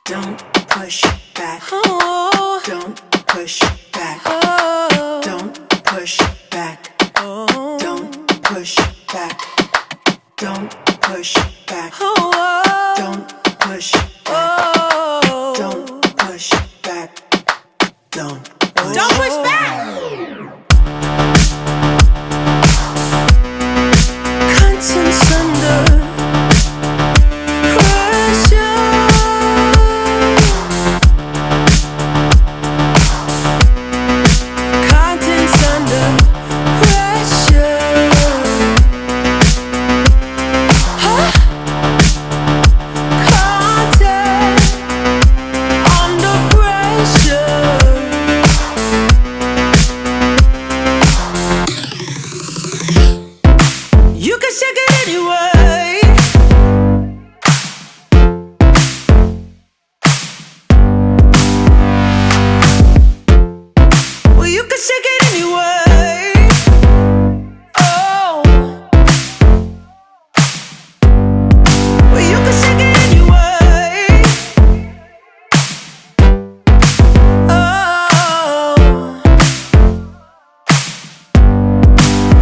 Don't push back. Don't push back. Don't push back. Don't push back. Don't push back. Don't push back. Don't push back. Don't push back. Contents under pressure. Contents under pressure. Huh? Content under pressure. You can shake it anyway. Well, you can shake it anyway. Oh. Well, you can shake it anyway. Oh.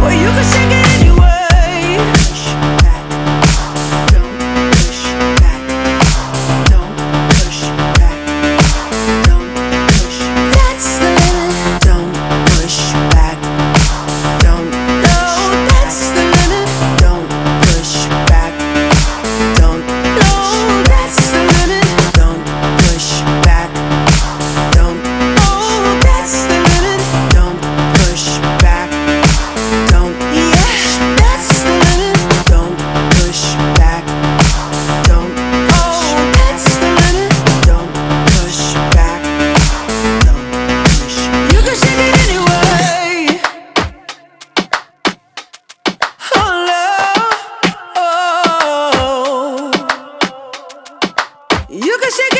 Well, you can shake it anyway. Push back. Don't push back. Don't push back. Don't push. That's the limit. Don't push back. Don't. No, that's the limit. Don't push back. Don't. No, that's the limit. Don't push back. Don't. Oh, that's the limit. Don't push back. Don't. Yeah, that's the limit. Don't push back. Don't. Oh, that's the limit. Don't push back. Don't push. You can shake it anyway. Oh, love. Oh. You can shake it